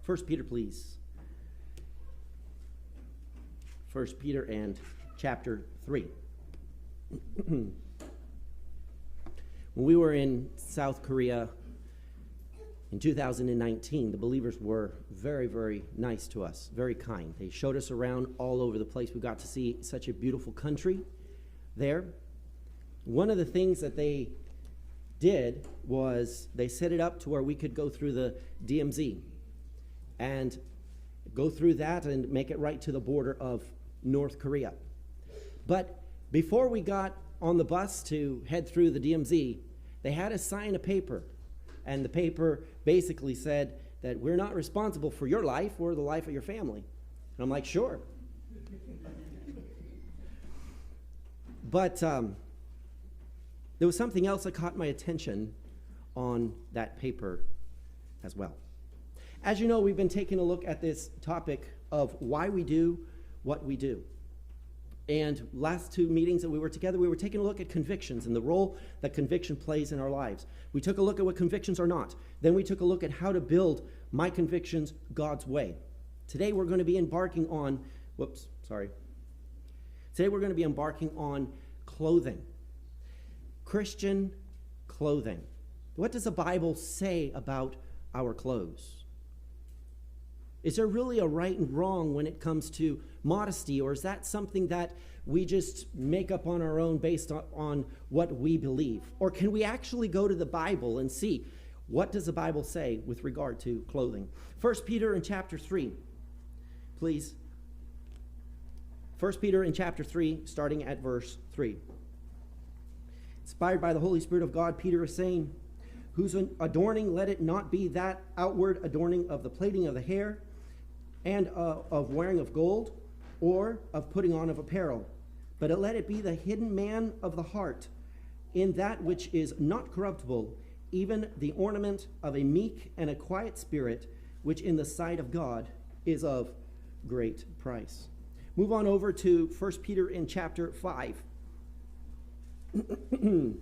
1 Peter, please. 1 Peter and chapter 3. When we were in South Korea in 2019, the believers were very, very nice to us, very kind. They showed us around all over the place. We got to see such a beautiful country there. One of the things that they did was they set it up to where we could go through the DMZ and go through that and make it right to the border of North Korea. But before we got on the bus to head through the DMZ, they had us sign a paper. And the paper basically said that we're not responsible for your life or the life of your family. And I'm like, sure. But there was something else that caught my attention on that paper as well. As you know, we've been taking a look at this topic of why we do what we do. And last two meetings that we were together, we were taking a look at convictions and the role that conviction plays in our lives. We took a look at what convictions are not. Then we took a look at how to build my convictions God's way. Today we're going to be embarking on, Today we're going to be embarking on clothing. Christian clothing. What does the Bible say about our clothes? Is there really a right and wrong when it comes to modesty, or is that something that we just make up on our own based on what we believe? Or can we actually go to the Bible and see what does the Bible say with regard to clothing? 1 Peter in chapter 3, please. 1 Peter in chapter 3, starting at verse 3. Inspired by the Holy Spirit of God, Peter is saying, whose adorning, let it not be that outward adorning of the plaiting of the hair, and of wearing of gold, or of putting on of apparel. But let it be the hidden man of the heart, in that which is not corruptible, even the ornament of a meek and a quiet spirit, which in the sight of God is of great price. Move on over to 1 Peter in chapter 5. 1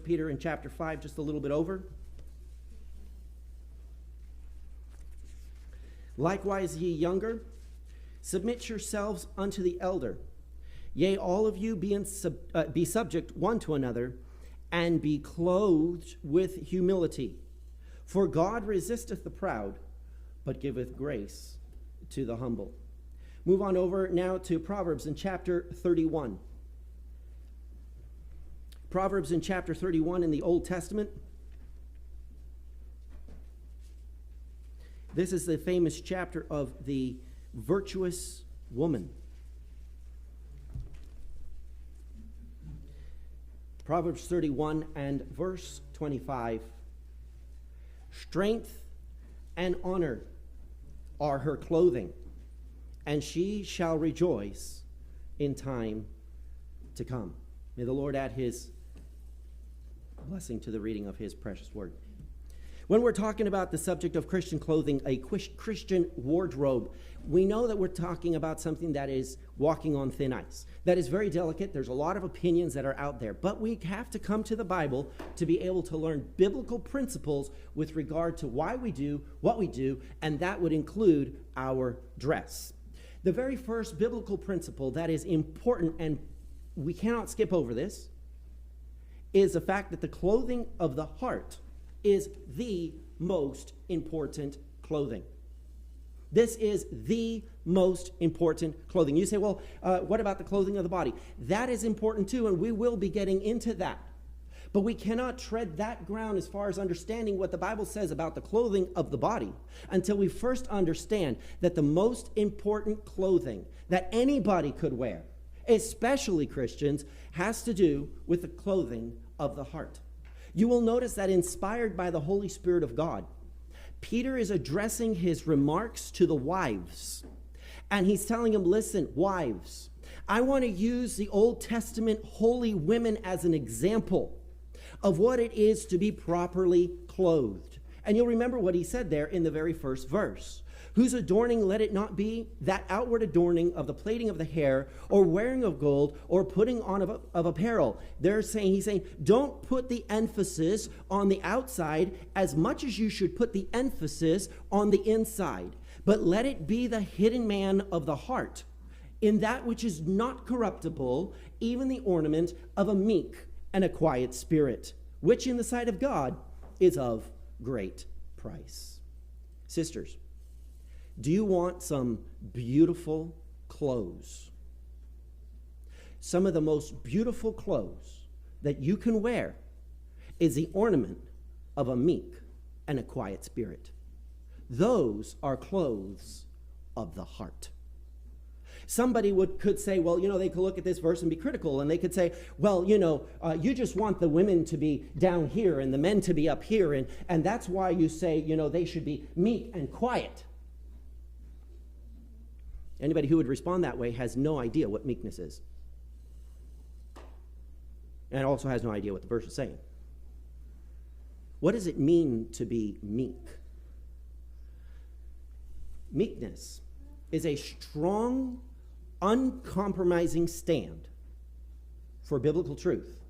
Peter in chapter 5, just a little bit over. Likewise, ye younger, submit yourselves unto the elder. Yea, all of you be subject one to another, and be clothed with humility. For God resisteth the proud, but giveth grace to the humble. Move on over now to Proverbs in chapter 31. Proverbs in chapter 31 in the Old Testament. This is the famous chapter of the virtuous woman. Proverbs 31 and verse 25. Strength and honor are her clothing, and she shall rejoice in time to come. May the Lord add his blessing to the reading of his precious word. When we're talking about the subject of Christian clothing, a Christian wardrobe, we know that we're talking about something that is walking on thin ice. That is very delicate. There's a lot of opinions that are out there. But we have to come to the Bible to be able to learn biblical principles with regard to why we do what we do, and that would include our dress. The very first biblical principle that is important, and we cannot skip over this, is the fact that the clothing of the heart is the most important clothing. This is the most important clothing. You say, well, what about the clothing of the body? That is important too, and we will be getting into that. But we cannot tread that ground as far as understanding what the Bible says about the clothing of the body until we first understand that the most important clothing that anybody could wear, especially Christians, has to do with the clothing of the heart. You will notice that inspired by the Holy Spirit of God, Peter is addressing his remarks to the wives. And he's telling them, listen, wives, I want to use the Old Testament holy women as an example of what it is to be properly clothed. And you'll remember what he said there in the very first verse. whose adorning let it not be that outward adorning of the plaiting of the hair, or wearing of gold, or putting on of apparel. He's saying, don't put the emphasis on the outside as much as you should put the emphasis on the inside. But let it be the hidden man of the heart, in that which is not corruptible, even the ornament of a meek and a quiet spirit, which in the sight of God is of great price. Sisters, do you want some beautiful clothes? Some of the most beautiful clothes that you can wear is the ornament of a meek and a quiet spirit. Those are clothes of the heart. Somebody could say, well, they could look at this verse and be critical, and they could say, well, you just want the women to be down here and the men to be up here, and that's why you say, they should be meek and quiet. Anybody who would respond that way has no idea what meekness is, and also has no idea what the verse is saying. What does it mean to be meek? Meekness is a strong, uncompromising stand for biblical truth,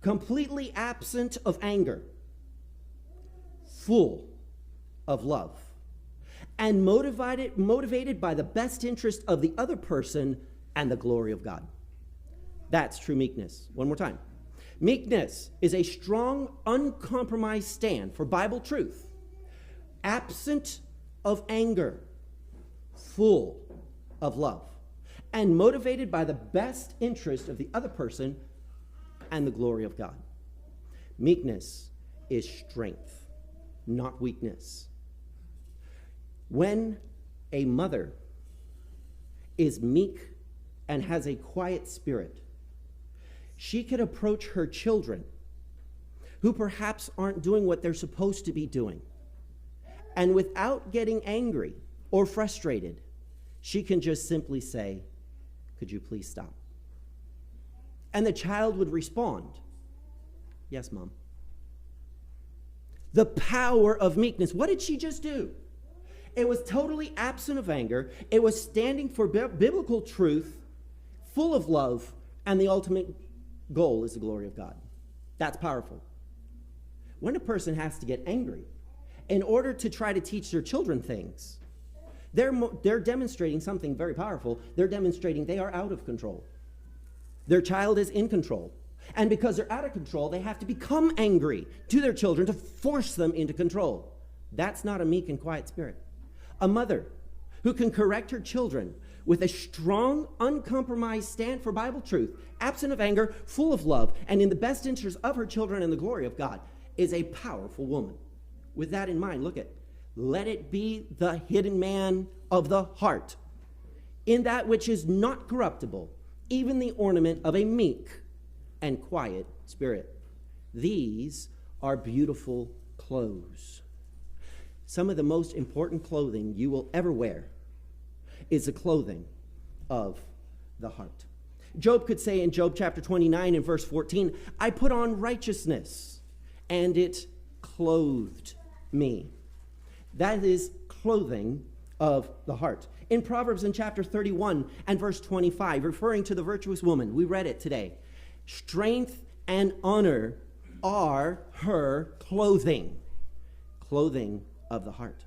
completely absent of anger, full of love, and motivated by the best interest of the other person and the glory of God. That's true meekness. One more time. Meekness is a strong, uncompromised stand for Bible truth, absent of anger, full of love, and motivated by the best interest of the other person and the glory of God. Meekness is strength, not weakness. When a mother is meek and has a quiet spirit, she can approach her children who perhaps aren't doing what they're supposed to be doing, and without getting angry or frustrated, she can just simply say, could you please stop? And the child would respond, yes, Mom. The power of meekness. What did she just do? It was totally absent of anger. It was standing for biblical truth, full of love, and the ultimate goal is the glory of God. That's powerful. When a person has to get angry in order to try to teach their children things, they're demonstrating something very powerful. They're demonstrating they are out of control. Their child is in control. And because they're out of control, they have to become angry to their children to force them into control. That's not a meek and quiet spirit. A mother who can correct her children with a strong, uncompromised stand for Bible truth, absent of anger, full of love, and in the best interest of her children and the glory of God, is a powerful woman. With that in mind, look at, let it be the hidden man of the heart, in that which is not corruptible, even the ornament of a meek and quiet spirit. These are beautiful clothes. Some of the most important clothing you will ever wear is the clothing of the heart. Job could say in Job chapter 29 and verse 14, I put on righteousness, and it clothed me. That is clothing of the heart. In Proverbs in chapter 31 and verse 25, referring to the virtuous woman, we read it today. Strength and honor are her clothing. Clothing of the heart.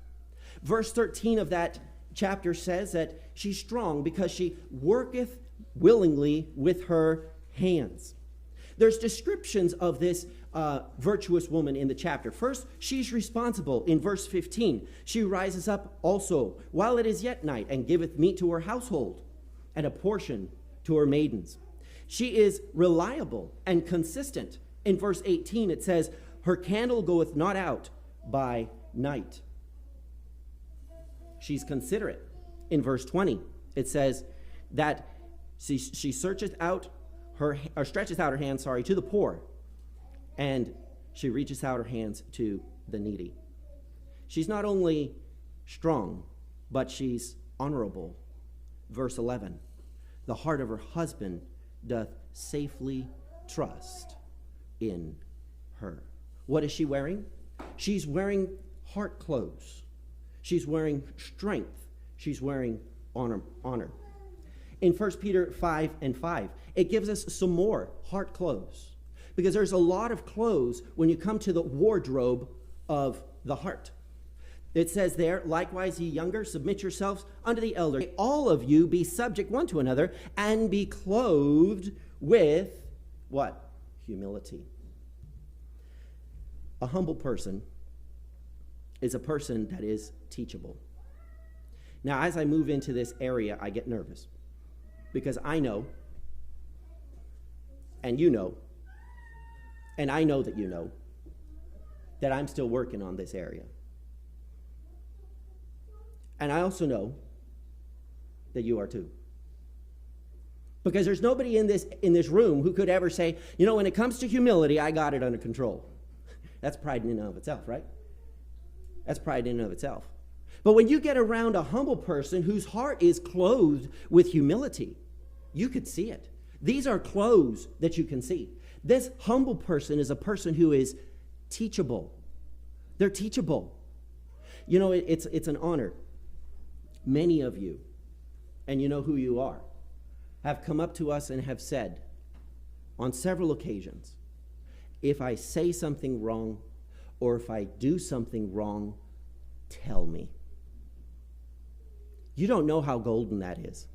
Verse 13 of that chapter says that she's strong because she worketh willingly with her hands. There's descriptions of this virtuous woman in the chapter. First, she's responsible. In verse 15, she rises up also while it is yet night and giveth meat to her household and a portion to her maidens. She is reliable and consistent. In verse 18, it says, her candle goeth not out by night. She's considerate. In verse 20, it says that she stretcheth out her hands, to the poor, and she reaches out her hands to the needy. She's not only strong, but she's honorable. Verse 11, the heart of her husband doth safely trust in her. What is she wearing? She's wearing heart clothes. She's wearing strength. She's wearing honor. In 1 Peter 5:5, it gives us some more heart clothes. Because there's a lot of clothes when you come to the wardrobe of the heart. It says there, likewise, ye younger, submit yourselves unto the elder. All of you be subject one to another, and be clothed with what? Humility. A humble person is a person that is teachable. Now, as I move into this area, I get nervous. Because I know, and you know, and I know that you know, that I'm still working on this area. And I also know that you are too. Because there's nobody in this room who could ever say, you know, when it comes to humility, I got it under control. That's pride in and of itself, right? That's pride in and of itself. But when you get around a humble person whose heart is clothed with humility, you could see it. These are clothes that you can see. This humble person is a person who is teachable. They're teachable. You know, it's an honor. Many of you, and you know who you are, have come up to us and have said on several occasions, if I say something wrong or if I do something wrong, tell me. You don't know how golden that is.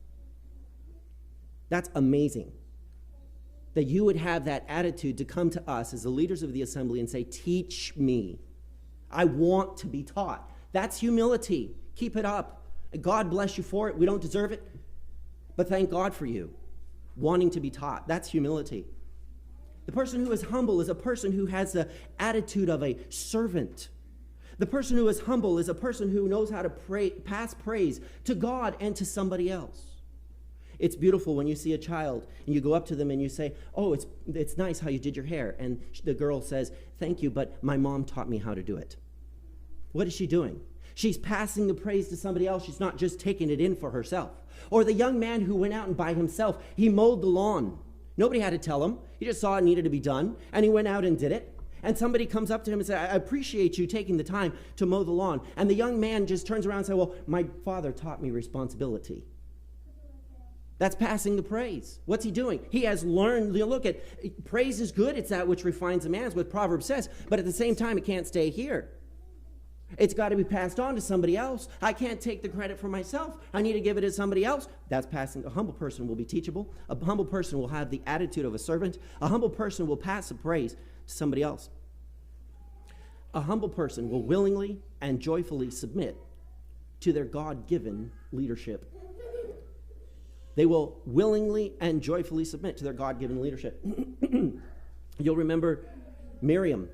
That's amazing. That you would have that attitude to come to us as the leaders of the assembly and say, teach me. I want to be taught. That's humility. Keep it up. God bless you for it. We don't deserve it. But thank God for you wanting to be taught. That's humility. The person who is humble is a person who has the attitude of a servant. The person who is humble is a person who knows how to pass praise to God and to somebody else. It's beautiful when you see a child and you go up to them and you say, oh, it's nice how you did your hair. And the girl says, thank you, but my mom taught me how to do it. What is she doing? She's passing the praise to somebody else. She's not just taking it in for herself. Or the young man who went out and by himself, he mowed the lawn. Nobody had to tell him. He just saw it needed to be done, and he went out and did it. And somebody comes up to him and says, I appreciate you taking the time to mow the lawn. And the young man just turns around and says, well, my father taught me responsibility. That's passing the praise. What's he doing? He has learned, look at, praise is good. It's that which refines a man, is what Proverbs says. But at the same time, it can't stay here. It's got to be passed on to somebody else. I can't take the credit for myself. I need to give it to somebody else. That's passing. A humble person will be teachable. A humble person will have the attitude of a servant. A humble person will pass the praise to somebody else. A humble person will willingly and joyfully submit to their God-given leadership. They will willingly and joyfully submit to their God-given leadership. You'll remember Miriam,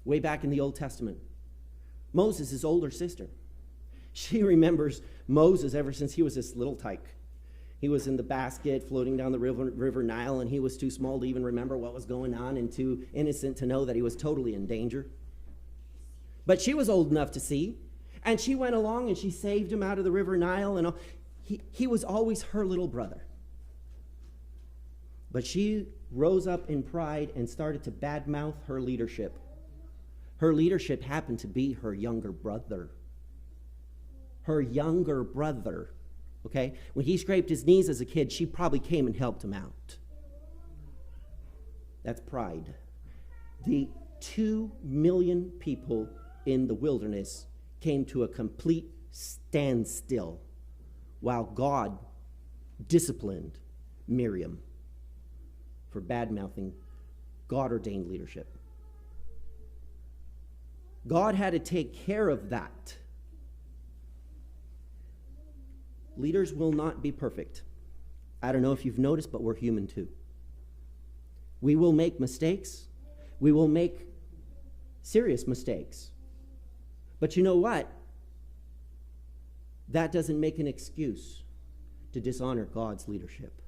way back in the Old Testament. Moses' older sister. She remembers Moses ever since he was this little tyke. He was in the basket floating down the river Nile, and he was too small to even remember what was going on and too innocent to know that he was totally in danger. But she was old enough to see, and she went along and she saved him out of the river Nile, and he was always her little brother. But she rose up in pride and started to badmouth her leadership. Her leadership happened to be her younger brother. Her younger brother, okay? When he scraped his knees as a kid, she probably came and helped him out. That's pride. The 2 million people in the wilderness came to a complete standstill while God disciplined Miriam for bad-mouthing God-ordained leadership. God had to take care of that. Leaders will not be perfect. I don't know if you've noticed, but we're human too. We will make mistakes. We will make serious mistakes. But you know what? That doesn't make an excuse to dishonor God's leadership.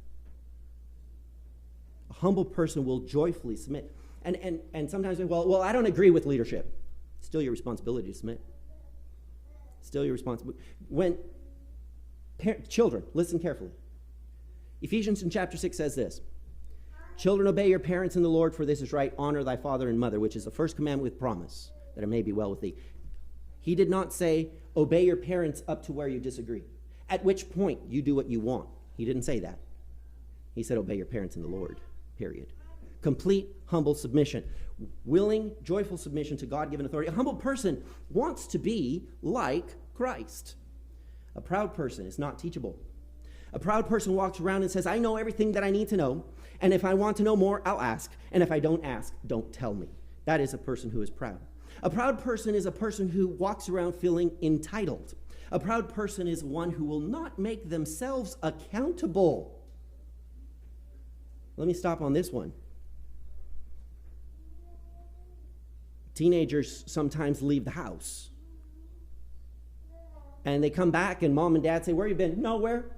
A humble person will joyfully submit. And sometimes, well, I don't agree with leadership. Still your responsibility to submit. Still your responsibility. When children, listen carefully. Ephesians in chapter 6 says this: Children, obey your parents in the Lord, for this is right. Honor thy father and mother, which is the first commandment with promise, that it may be well with thee. He did not say, obey your parents up to where you disagree, at which point you do what you want. He didn't say that. He said, obey your parents in the Lord, period. Complete, humble submission. Willing, joyful submission to God-given authority. A humble person wants to be like Christ. A proud person is not teachable. A proud person walks around and says, I know everything that I need to know, and if I want to know more, I'll ask, and if I don't ask, don't tell me. That is a person who is proud. A proud person is a person who walks around feeling entitled. A proud person is one who will not make themselves accountable. Let me stop on this one. Teenagers sometimes leave the house. And they come back and mom and dad say, where have you been? Nowhere.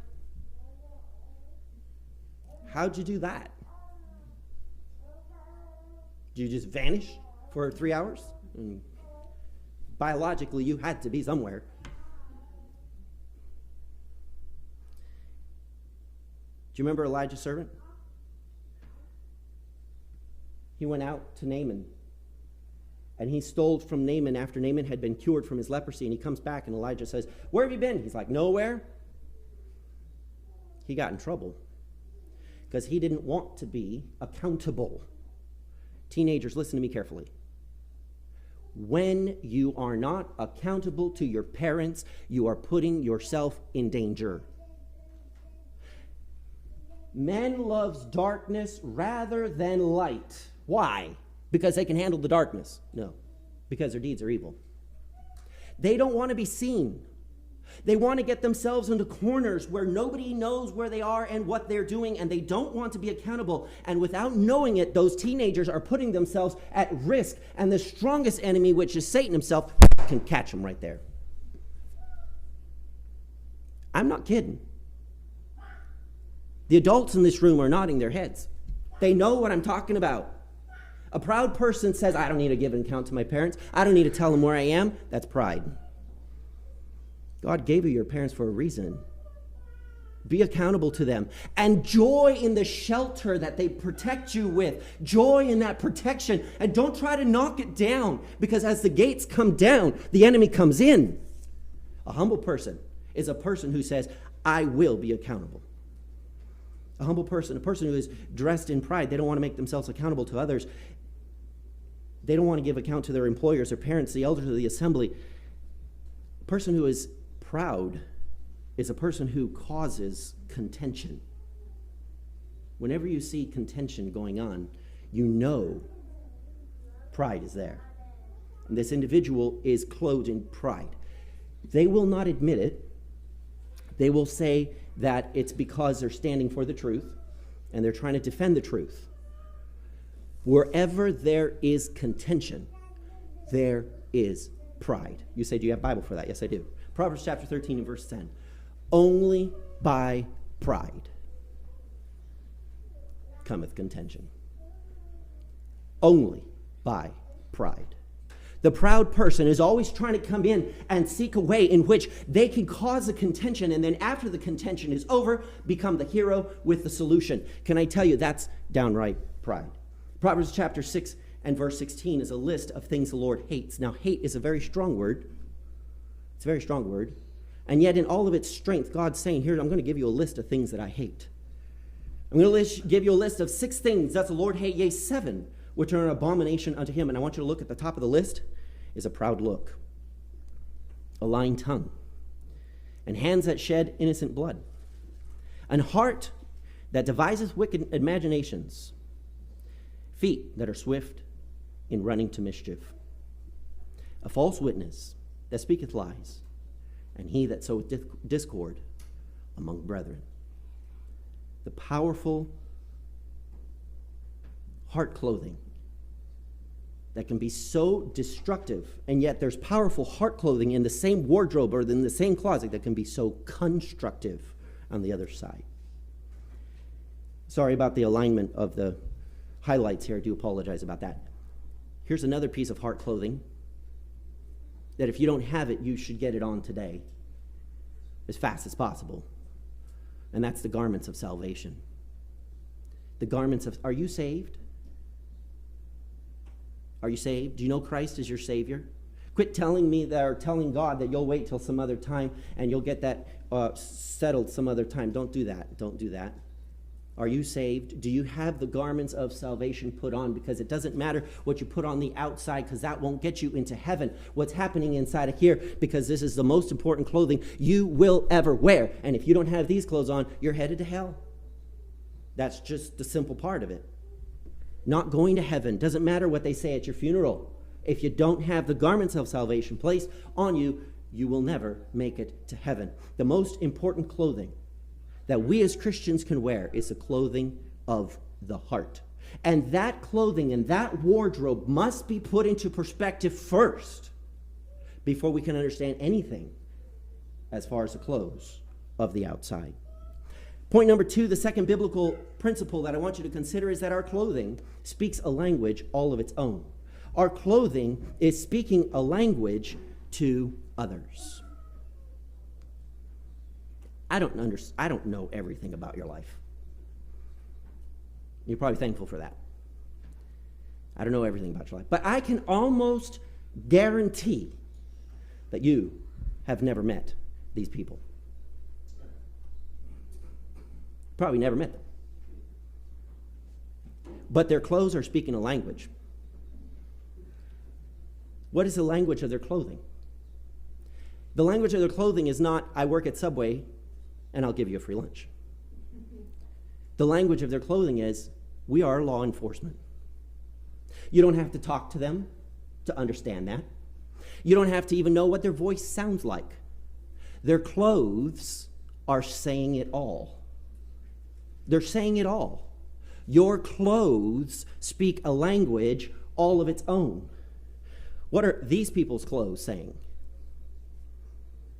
How'd you do that? Did you just vanish for 3 hours? Biologically, you had to be somewhere. Do you remember Elijah's servant? He went out to Naaman, and he stole from Naaman after Naaman had been cured from his leprosy, and he comes back, and Elijah says, where have you been? He's like, nowhere. He got in trouble because he didn't want to be accountable. Teenagers, listen to me carefully. When you are not accountable to your parents, you are putting yourself in danger. Man loves darkness rather than light. Why? Because they can handle the darkness? No, because their deeds are evil. They don't want to be seen. They want to get themselves into corners where nobody knows where they are and what they're doing, and they don't want to be accountable. And without knowing it, those teenagers are putting themselves at risk, and the strongest enemy, which is Satan himself, can catch them right there. I'm not kidding. The adults in this room are nodding their heads. They know what I'm talking about. A proud person says, I don't need to give an account to my parents. I don't need to tell them where I am. That's pride. God gave you your parents for a reason. Be accountable to them. And joy in the shelter that they protect you with. Joy in that protection. And don't try to knock it down, because as the gates come down, the enemy comes in. A humble person is a person who says, I will be accountable. A humble person, a person who is dressed in pride, they don't want to make themselves accountable to others. They don't want to give account to their employers, their parents, the elders of the assembly. A person who is proud is a person who causes contention. Whenever you see contention going on, you know pride is there. And this individual is clothed in pride. They will not admit it. They will say that it's because they're standing for the truth and they're trying to defend the truth. Wherever there is contention, there is pride. You say, do you have a Bible for that? Yes, I do. Proverbs chapter 13 and verse 10. Only by pride cometh contention. Only by pride. The proud person is always trying to come in and seek a way in which they can cause a contention, and then after the contention is over, become the hero with the solution. Can I tell you, that's downright pride. Proverbs chapter 6 and verse 16 is a list of things the Lord hates. Now, hate is a very strong word. It's a very strong word. And yet in all of its strength, God's saying, here, I'm going to give you a list of things that I hate. I'm going to give you a list of 6 things that the Lord hates, yea, 7, which are an abomination unto him. And I want you to look at the top of the list is a proud look, a lying tongue, and hands that shed innocent blood, and heart that deviseth wicked imaginations, feet that are swift in running to mischief, a false witness that speaketh lies, and he that soweth discord among brethren. The powerful heart clothing that can be so destructive, and yet there's powerful heart clothing in the same wardrobe or in the same closet that can be so constructive on the other side. Sorry about the alignment of the highlights here. I do apologize about that. Here's another piece of heart clothing that if you don't have it, you should get it on today as fast as possible. And that's the garments of salvation. The garments of, are you saved? Are you saved? Do you know Christ is your Savior? Quit telling me that, or telling God that you'll wait till some other time and you'll get that settled some other time. Don't do that. Don't do that. Are you saved? Do you have the garments of salvation put on? Because it doesn't matter what you put on the outside, because that won't get you into heaven. What's happening inside of here, because this is the most important clothing you will ever wear. And if you don't have these clothes on, you're headed to hell. That's just the simple part of it. Not going to heaven. Doesn't matter what they say at your funeral. If you don't have the garments of salvation placed on you, you will never make it to heaven. The most important clothing that we as Christians can wear is the clothing of the heart. And that clothing and that wardrobe must be put into perspective first before we can understand anything as far as the clothes of the outside. Point number 2, the second biblical principle that I want you to consider is that our clothing speaks a language all of its own. Our clothing is speaking a language to others. I don't know everything about your life. You're probably thankful for that. I don't know everything about your life. But I can almost guarantee that you have never met these people. Probably never met them. But their clothes are speaking a language. What is the language of their clothing? The language of their clothing is not, I work at Subway and I'll give you a free lunch. The language of their clothing is, we are law enforcement. You don't have to talk to them to understand that. You don't have to even know what their voice sounds like. Their clothes are saying it all. They're saying it all. Your clothes speak a language all of its own. What are these people's clothes saying?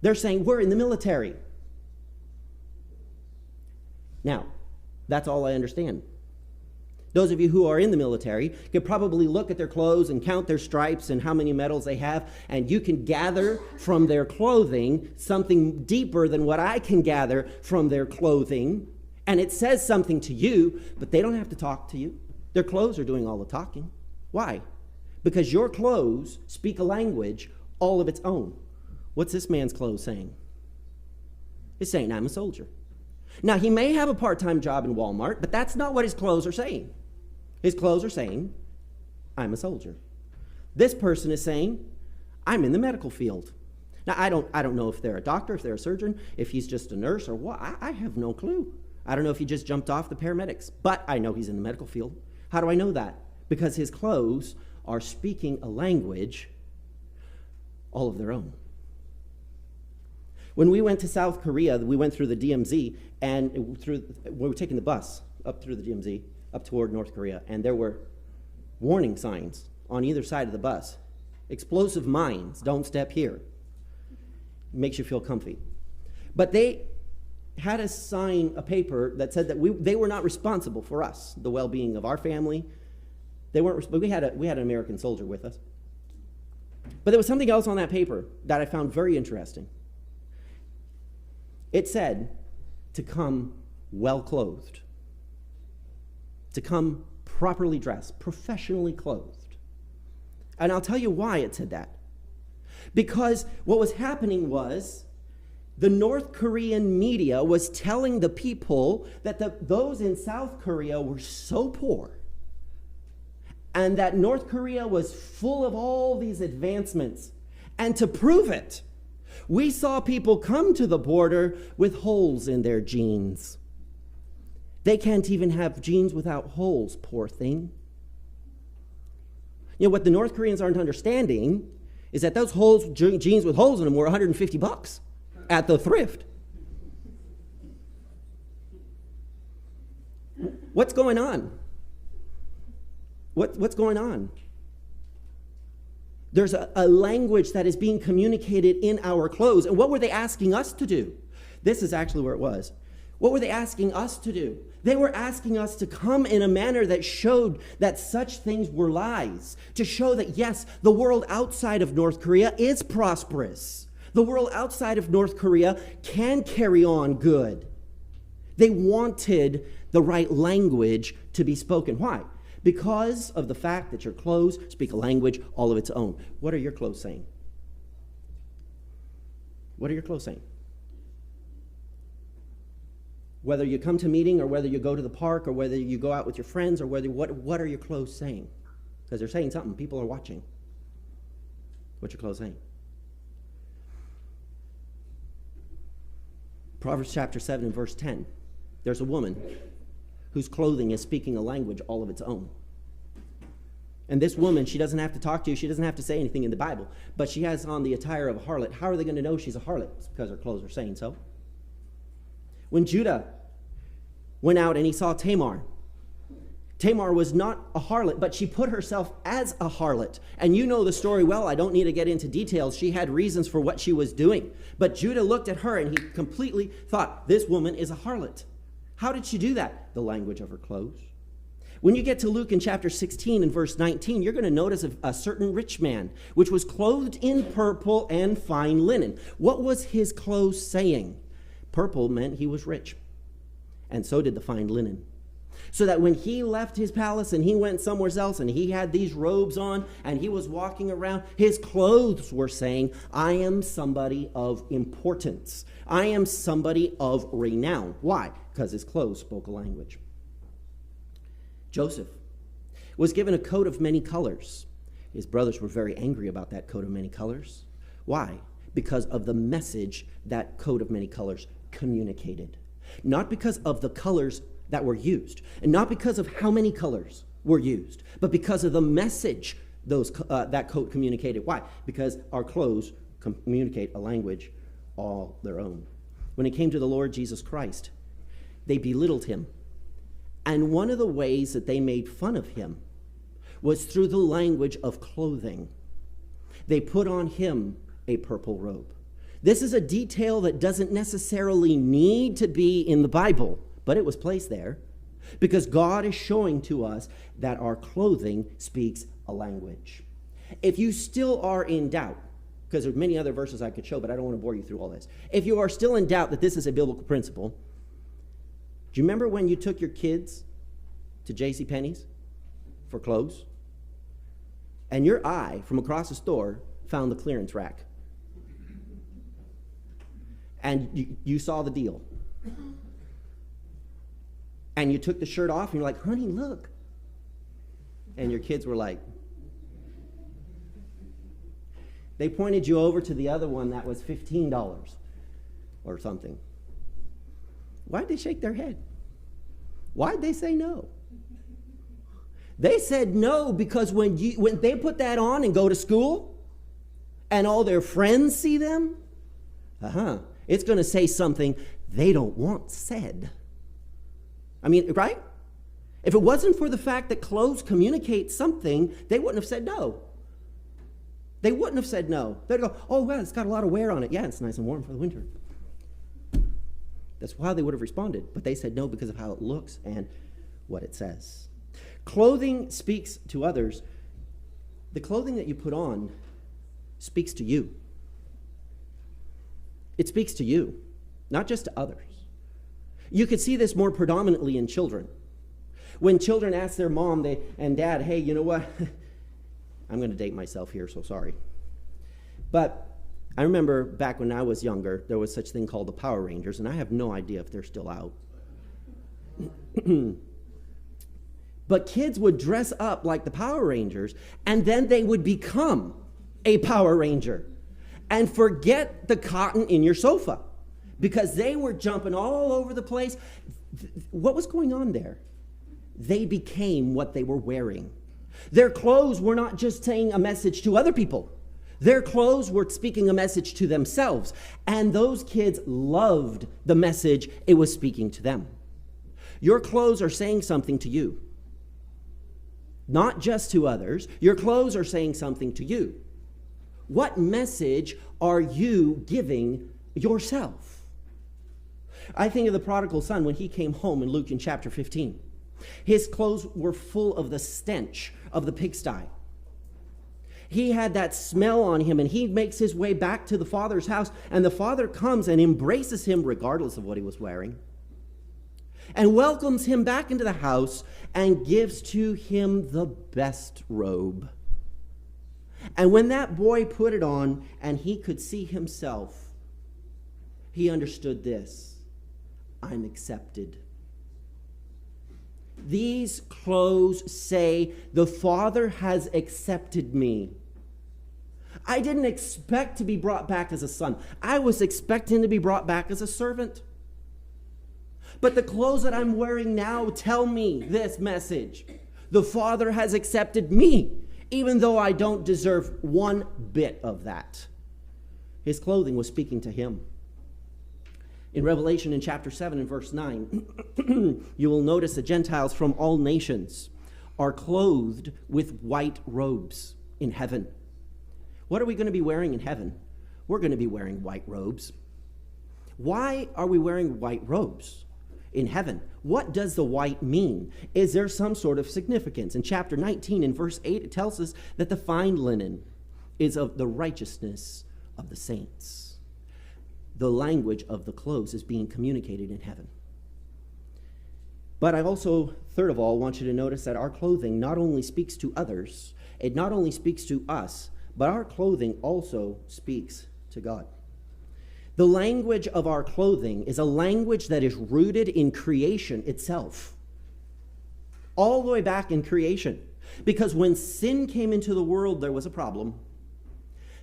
They're saying, we're in the military. Now, that's all I understand. Those of you who are in the military can probably look at their clothes and count their stripes and how many medals they have, and you can gather from their clothing something deeper than what I can gather from their clothing. And it says something to you, but they don't have to talk to you. Their clothes are doing all the talking. Why? Because your clothes speak a language all of its own. What's this man's clothes saying? It's saying, I'm a soldier. Now, he may have a part-time job in Walmart, but that's not what his clothes are saying. His clothes are saying, I'm a soldier. This person is saying, I'm in the medical field. Now, I don't know if they're a doctor, if they're a surgeon, if he's just a nurse or what. I have no clue. I don't know if he just jumped off the paramedics, but I know he's in the medical field. How do I know that? Because his clothes are speaking a language all of their own. When we went to South Korea, we went through the DMZ, and we were taking the bus up through the DMZ, up toward North Korea, and there were warning signs on either side of the bus. Explosive mines, don't step here. It makes you feel comfy. But they had us sign a paper that said that they were not responsible for us, the well-being of our family. They weren't. We had an American soldier with us. But there was something else on that paper that I found very interesting. It said to come well-clothed, to come properly dressed, professionally clothed. And I'll tell you why it said that. Because what was happening was the North Korean media was telling the people that those in South Korea were so poor, and that North Korea was full of all these advancements. And to prove it, we saw people come to the border with holes in their jeans. They can't even have jeans without holes, poor thing. You know, what the North Koreans aren't understanding is that those jeans with holes in them were $150 at the thrift. What's going on? What's going on? There's a language that is being communicated in our clothes. And what were they asking us to do? This is actually where it was. What were they asking us to do? They were asking us to come in a manner that showed that such things were lies. To show that, yes, the world outside of North Korea is prosperous. The world outside of North Korea can carry on good. They wanted the right language to be spoken. Why? Because of the fact that your clothes speak a language all of its own. What are your clothes saying? What are your clothes saying? Whether you come to meeting or whether you go to the park or whether you go out with your friends or what are your clothes saying? Because they're saying something. People are watching. What's your clothes saying? Proverbs chapter 7 and verse 10. There's a woman whose clothing is speaking a language all of its own. And this woman, she doesn't have to talk to you. She doesn't have to say anything in the Bible. But she has on the attire of a harlot. How are they going to know she's a harlot? It's because her clothes are saying so. When Judah went out and he saw Tamar, Tamar was not a harlot, but she put herself as a harlot. And you know the story well. I don't need to get into details. She had reasons for what she was doing. But Judah looked at her and he completely thought, this woman is a harlot. How did she do that? The language of her clothes. When you get to Luke in chapter 16 and verse 19, you're going to notice a certain rich man, which was clothed in purple and fine linen. What was his clothes saying? Purple meant he was rich. And so did the fine linen. So that when he left his palace and he went somewhere else and he had these robes on and he was walking around, his clothes were saying, I am somebody of importance. I am somebody of renown. Why? Because his clothes spoke a language. Joseph was given a coat of many colors. His brothers were very angry about that coat of many colors. Why? Because of the message that coat of many colors communicated. Not because of the colors that were used, and not because of how many colors were used, but because of the message that coat communicated. Why? Because our clothes communicate a language all their own. When it came to the Lord Jesus Christ, they belittled him. And one of the ways that they made fun of him was through the language of clothing. They put on him a purple robe. This is a detail that doesn't necessarily need to be in the Bible, but it was placed there because God is showing to us that our clothing speaks a language. If you still are in doubt, because there are many other verses I could show, but I don't want to bore you through all this. If you are still in doubt that this is a biblical principle, do you remember when you took your kids to JCPenney's for clothes? And your eye from across the store found the clearance rack. And you saw the deal. And you took the shirt off and you're like, honey, look. And your kids were like, they pointed you over to the other one that was $15 or something. Why'd they shake their head? Why'd they say no? They said no because when they put that on and go to school and all their friends see them, it's going to say something they don't want said. I mean, right? If it wasn't for the fact that clothes communicate something, they wouldn't have said no. They wouldn't have said no. They'd go, oh, well, it's got a lot of wear on it. Yeah, it's nice and warm for the winter. That's how they would have responded. But they said no because of how it looks and what it says. Clothing speaks to others. The clothing that you put on speaks to you. It speaks to you, not just to others. You could see this more predominantly in children. When children ask their mom and dad, hey, you know what? I'm going to date myself here, so sorry. But I remember back when I was younger, there was such a thing called the Power Rangers, and I have no idea if they're still out. But kids would dress up like the Power Rangers, and then they would become a Power Ranger and forget the cotton in your sofa because they were jumping all over the place. What was going on there? They became what they were wearing. Their clothes were not just saying a message to other people. Their clothes were speaking a message to themselves. And those kids loved the message it was speaking to them. Your clothes are saying something to you. Not just to others. Your clothes are saying something to you. What message are you giving yourself? I think of the prodigal son when he came home in Luke in chapter 15. His clothes were full of the stench of the pigsty. He had that smell on him, and he makes his way back to the father's house, and the father comes and embraces him regardless of what he was wearing, and welcomes him back into the house and gives to him the best robe. And when that boy put it on and he could see himself He understood this: I'm accepted. These clothes say, the Father has accepted me. I didn't expect to be brought back as a son. I was expecting to be brought back as a servant. But the clothes that I'm wearing now tell me this message: the Father has accepted me, even though I don't deserve one bit of that. His clothing was speaking to him. In Revelation in chapter 7 and verse 9, you will notice the Gentiles from all nations are clothed with white robes in heaven. What are we going to be wearing in heaven? We're going to be wearing white robes. Why are we wearing white robes in heaven? What does the white mean? Is there some sort of significance? In chapter 19 in verse 8, it tells us that the fine linen is of the righteousness of the saints. The language of the clothes is being communicated in heaven. But I also, third of all, want you to notice that our clothing not only speaks to others, it not only speaks to us, but our clothing also speaks to God. The language of our clothing is a language that is rooted in creation itself. All the way back in creation. Because when sin came into the world, there was a problem.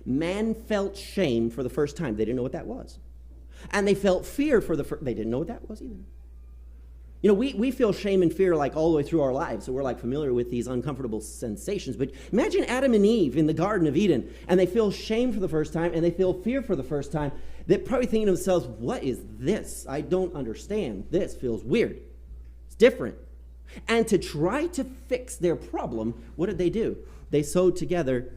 Man felt shame for the first time. They didn't know what that was. And they felt fear for they didn't know what that was either. You know, we feel shame and fear like all the way through our lives, so we're like familiar with these uncomfortable sensations. But imagine Adam and Eve in the Garden of Eden, and they feel shame for the first time, and they feel fear for the first time. They're probably thinking to themselves, what is this? I don't understand. This feels weird. It's different. And to try to fix their problem, what did they do? They sewed together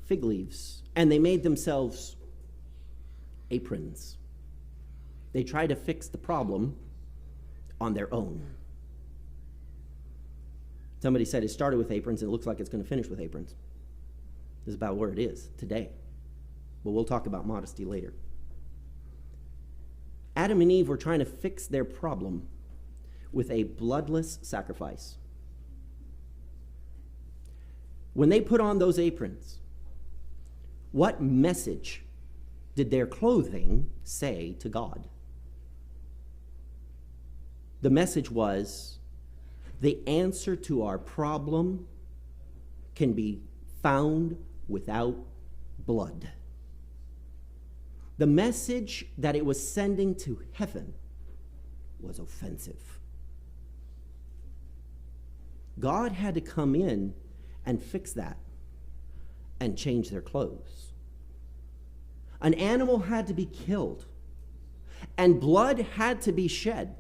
fig leaves, and they made themselves aprons. They tried to fix the problem on their own. Somebody said it started with aprons and it looks like it's going to finish with aprons. This is about where it is today. But we'll talk about modesty later. Adam and Eve were trying to fix their problem with a bloodless sacrifice. When they put on those aprons, what message did their clothing say to God? The message was, the answer to our problem can be found without blood. The message that it was sending to heaven was offensive. God had to come in and fix that and change their clothes. An animal had to be killed, and blood had to be shed,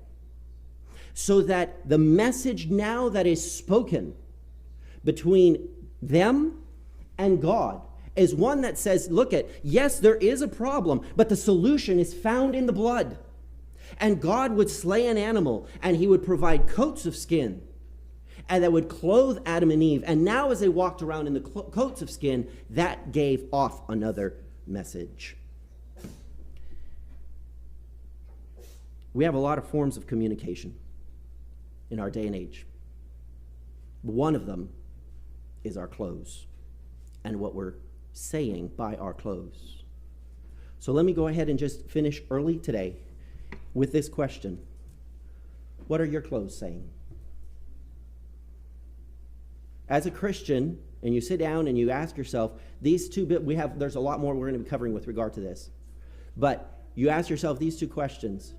so that the message now that is spoken between them and God is one that says, look yes, there is a problem, but the solution is found in the blood. And God would slay an animal, and he would provide coats of skin, and that would clothe Adam and Eve. And now as they walked around in the coats of skin, that gave off another message. We have a lot of forms of communication in our day and age. One of them is our clothes and what we're saying by our clothes. So let me go ahead and just finish early today with this question. What are your clothes saying? As a Christian, and you sit down and you ask yourself, these two there's a lot more we're going to be covering with regard to this. But you ask yourself these two questions.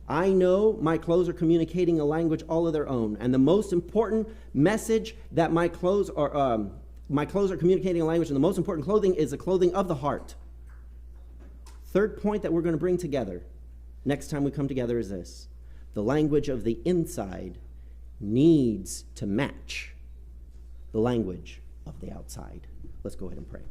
I know my clothes are communicating a language all of their own, and the most important message that my clothes are communicating a language, and the most important clothing is the clothing of the heart. Third point that we're going to bring together next time we come together is this: the language of the inside needs to match the language of the outside. Let's go ahead and pray.